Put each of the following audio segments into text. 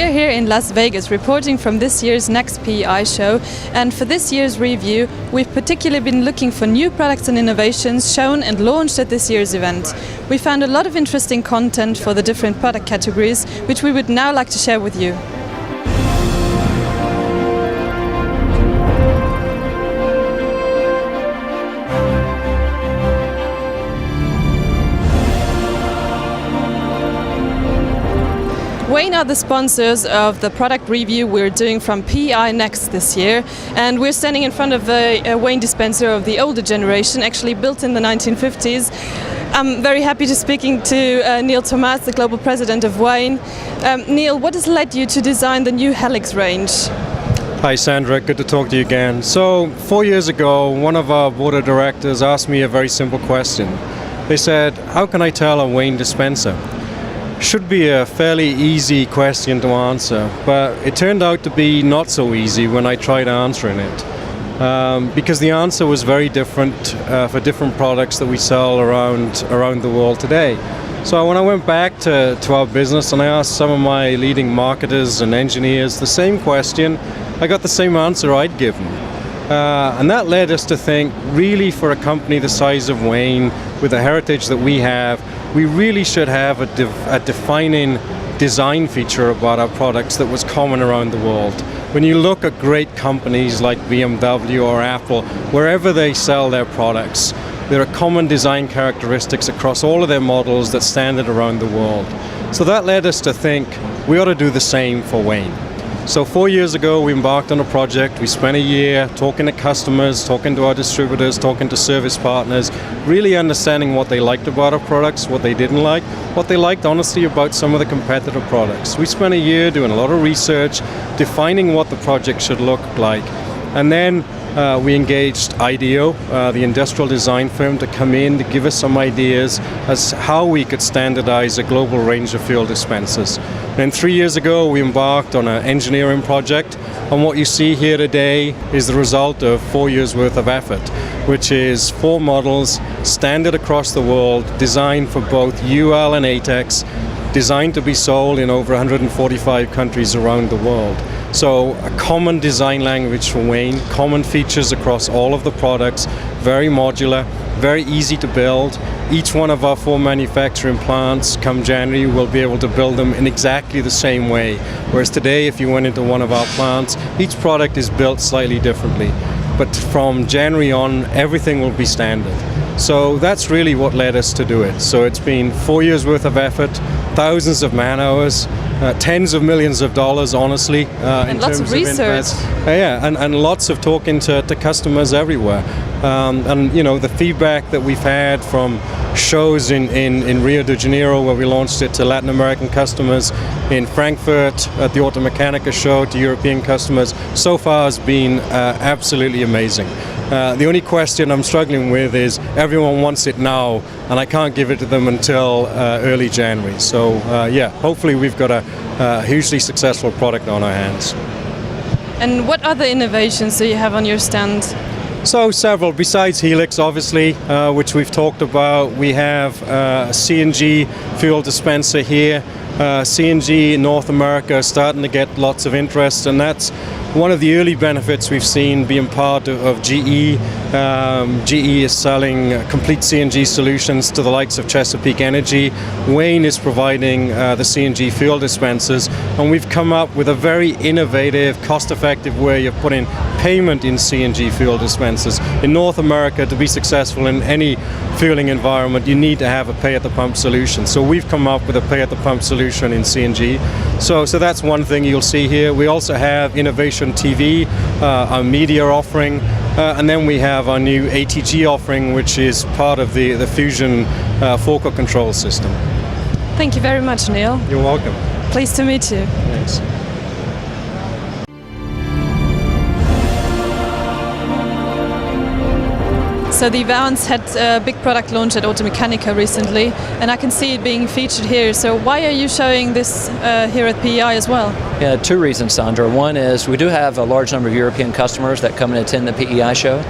We're here in Las Vegas reporting from this year's NACS PEI show, and for this year's review we've particularly been looking for new products and innovations shown and launched at this year's event. We found a lot of interesting content for the different product categories, which we would now like to share with you. Wayne are the sponsors of the product review we're doing from PEI NACS this year, and we're standing in front of a Wayne dispenser of the older generation, actually built in the 1950s. I'm very happy to speaking to Neil Thomas, the global president of Wayne. Neil, what has led you to design the new helix range? Hi Sandra, good to talk to you again. So 4 years ago, one of our board of directors asked me a very simple question. They said, how can I tell a Wayne dispenser? Should be a fairly easy question to answer, but it turned out to be not so easy when I tried answering it. Because the answer was very different for different products that we sell around the world today. So when I went back to our business and I asked some of my leading marketers and engineers the same question, I got the same answer I'd given. And that led us to think, really, for a company the size of Wayne, with the heritage that we have, we really should have a defining design feature about our products that was common around the world. When you look at great companies like BMW or Apple, wherever they sell their products, there are common design characteristics across all of their models that stand out around the world. So that led us to think we ought to do the same for Wayne. So 4 years ago we embarked on a project. We spent a year talking to customers, talking to our distributors, talking to service partners, really understanding what they liked about our products, what they didn't like, what they liked honestly about some of the competitor products. We spent a year doing a lot of research, defining what the project should look like, and then we engaged IDEO, the industrial design firm, to come in to give us some ideas as how we could standardize a global range of fuel dispensers. Then 3 years ago we embarked on an engineering project, and what you see here today is the result of 4 years worth of effort, which is 4 models standard across the world, designed for both UL and ATEX, designed to be sold in over 145 countries around the world. So a common design language for Wayne, common features across all of the products, very modular, very easy to build. Each one of our 4 manufacturing plants, come January, will be able to build them in exactly the same way. Whereas today, if you went into one of our plants, each product is built slightly differently. But from January on, everything will be standard. So that's really what led us to do it. So it's been 4 years worth of effort, thousands of man hours, tens of millions of dollars, honestly. And lots of research. Yeah, and lots of talking to customers everywhere. And you know, the feedback that we've had from shows in Rio de Janeiro, where we launched it, to Latin American customers, in Frankfurt at the Automechanica show to European customers, so far has been absolutely amazing. The only question I'm struggling with is everyone wants it now, and I can't give it to them until early January. So yeah, hopefully we've got a hugely successful product on our hands. And what other innovations do you have on your stand? So several, besides Helix obviously, which we've talked about. We have a CNG fuel dispenser here. CNG in North America is starting to get lots of interest, and that's one of the early benefits we've seen being part of GE. GE is selling complete CNG solutions to the likes of Chesapeake Energy. Wayne is providing the CNG fuel dispensers, and we've come up with a very innovative, cost-effective way of putting payment in CNG fuel dispensers. In North America, to be successful in any fueling environment, you need to have a pay-at-the-pump solution. So we've come up with a pay-at-the-pump solution in CNG. So that's one thing you'll see here. We also have Innovation TV, our media offering, and then we have our new ATG offering, which is part of the Fusion focal control system. Thank you very much, Neil. You're welcome. Pleased to meet you. Thanks. So the Vance had a big product launch at Automechanica recently, and I can see it being featured here. So why are you showing this here at PEI as well? Yeah, 2 reasons, Sandra. One is we do have a large number of European customers that come and attend the PEI show.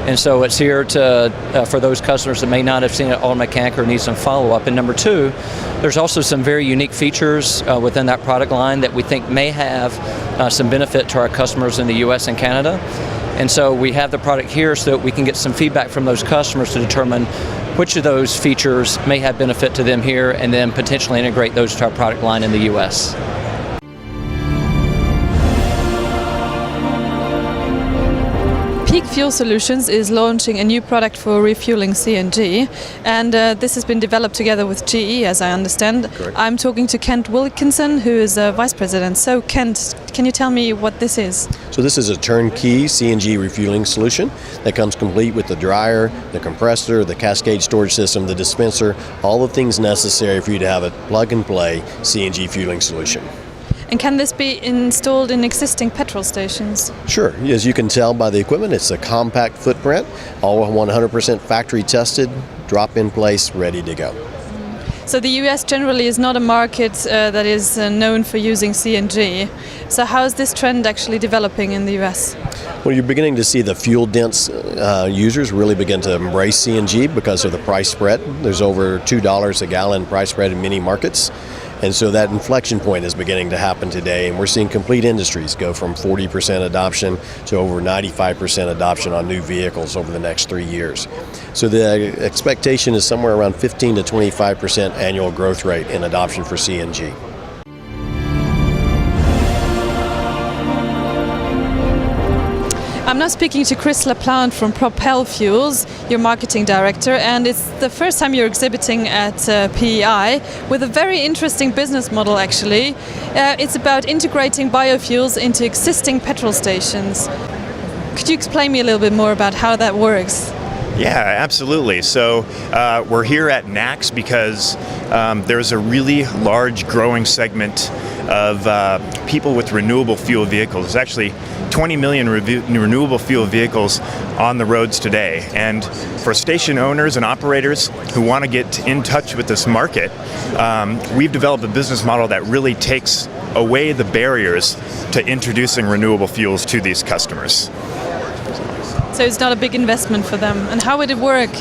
And so it's here to for those customers that may not have seen it all mechanic or need some follow-up. And number two, there's also some very unique features within that product line that we think may have some benefit to our customers in the US and Canada. And so we have the product here so that we can get some feedback from those customers to determine which of those features may have benefit to them here, and then potentially integrate those to our product line in the US. Peake Fuel Solutions is launching a new product for refueling CNG, and this has been developed together with GE, as I understand. Correct. I'm talking to Kent Wilkinson, who is a Vice President. So Kent, can you tell me what this is? So this is a turnkey CNG refueling solution that comes complete with the dryer, the compressor, the cascade storage system, the dispenser, all the things necessary for you to have a plug-and-play CNG fueling solution. And can this be installed in existing petrol stations? Sure. As you can tell by the equipment, it's a compact footprint, all 100% factory tested, drop in place, ready to go. So the US generally is not a market that is known for using CNG. So how is this trend actually developing in the US? Well, you're beginning to see the fuel-dense users really begin to embrace CNG because of the price spread. There's over $2 a gallon price spread in many markets. And so that inflection point is beginning to happen today, and we're seeing complete industries go from 40% adoption to over 95% adoption on new vehicles over the next 3 years. So the expectation is somewhere around 15 to 25% annual growth rate in adoption for CNG. I'm now speaking to Chris LaPlante from Propel Fuels, your marketing director, and it's the first time you're exhibiting at PEI with a very interesting business model actually. It's about integrating biofuels into existing petrol stations. Could you explain me a little bit more about how that works? Yeah, absolutely. So we're here at NACS because there's a really large growing segment of people with renewable fuel vehicles. There's actually 20 million renewable fuel vehicles on the roads today. And for station owners and operators who want to get in touch with this market, we've developed a business model that really takes away the barriers to introducing renewable fuels to these customers. So it's not a big investment for them. And how would it work?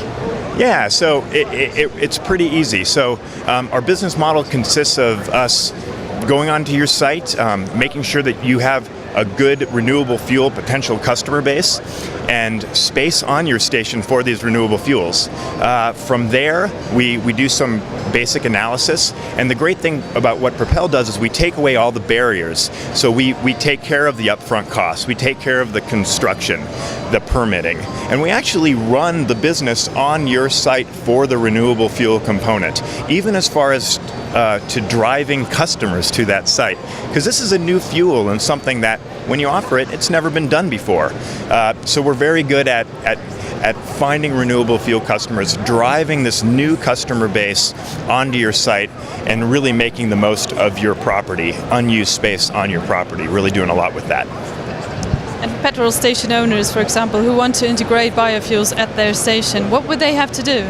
Yeah, so it's pretty easy. So our business model consists of us going onto your site, making sure that you have a good renewable fuel potential customer base and space on your station for these renewable fuels. From there, we do some basic analysis, and the great thing about what Propel does is we take away all the barriers. So we take care of the upfront costs, we take care of the construction, the permitting, and we actually run the business on your site for the renewable fuel component, even as far as to driving customers to that site. Because this is a new fuel and something that when you offer it, it's never been done before. So we're very good at finding renewable fuel customers, driving this new customer base onto your site, and really making the most of your property, unused space on your property, really doing a lot with that. And petrol station owners, for example, who want to integrate biofuels at their station, what would they have to do?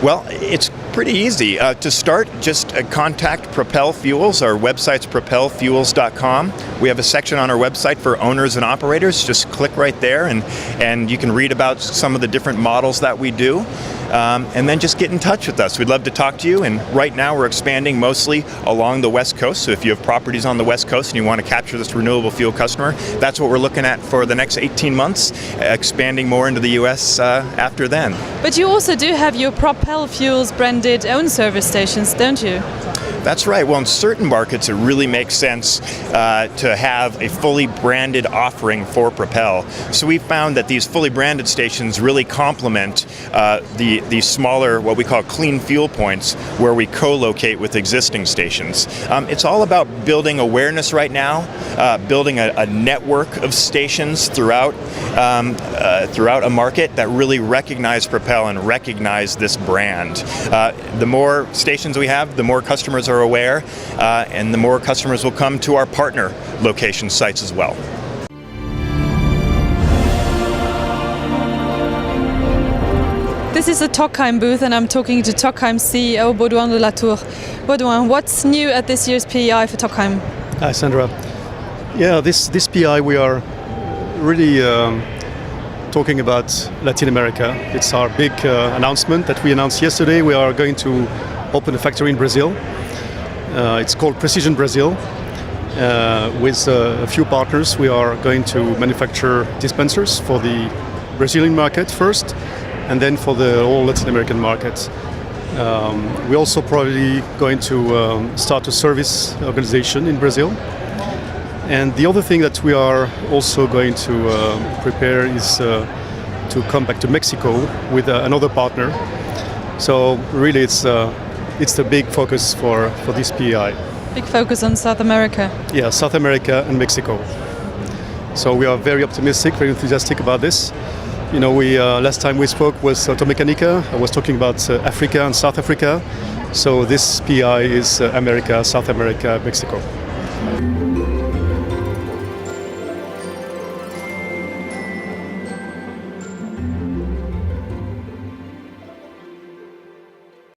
Well, it's pretty easy. To start, just contact Propel Fuels. Our website's propelfuels.com. We have a section on our website for owners and operators. Just click right there and you can read about some of the different models that we do. And then just get in touch with us. We'd love to talk to you. And right now we're expanding mostly along the West Coast. So if you have properties on the West Coast and you want to capture this renewable fuel customer, that's what we're looking at for the next 18 months, expanding more into the US after then. But you also do have your Propel Fuels branded own service stations, don't you? That's right. Well, in certain markets, it really makes sense to have a fully branded offering for Propel. So we found that these fully branded stations really complement the smaller, what we call clean fuel points, where we co-locate with existing stations. It's all about building awareness right now, building a network of stations throughout a market that really recognize Propel and recognize this brand. The more stations we have, the more customers are aware, and the more customers will come to our partner location sites as well. This is the Tokheim booth, and I'm talking to Tokheim CEO Baudouin de la Tour. Baudouin, what's new at this year's PEI for Tokheim? Hi, Sandra. Yeah, this PEI we are really talking about Latin America. It's our big announcement that we announced yesterday. We are going to open a factory in Brazil. It's called Precision Brazil. With a few partners, we are going to manufacture dispensers for the Brazilian market first, and then for the whole Latin American market. We're also probably going to start a service organization in Brazil. And the other thing that we are also going to prepare is to come back to Mexico with another partner. So really it's the big focus for this PEI. Big focus on South America. Yeah, South America and Mexico. So we are very optimistic, very enthusiastic about this. You know, we last time we spoke was Automecanica. I was talking about Africa and South Africa. So this PEI is America, South America, Mexico.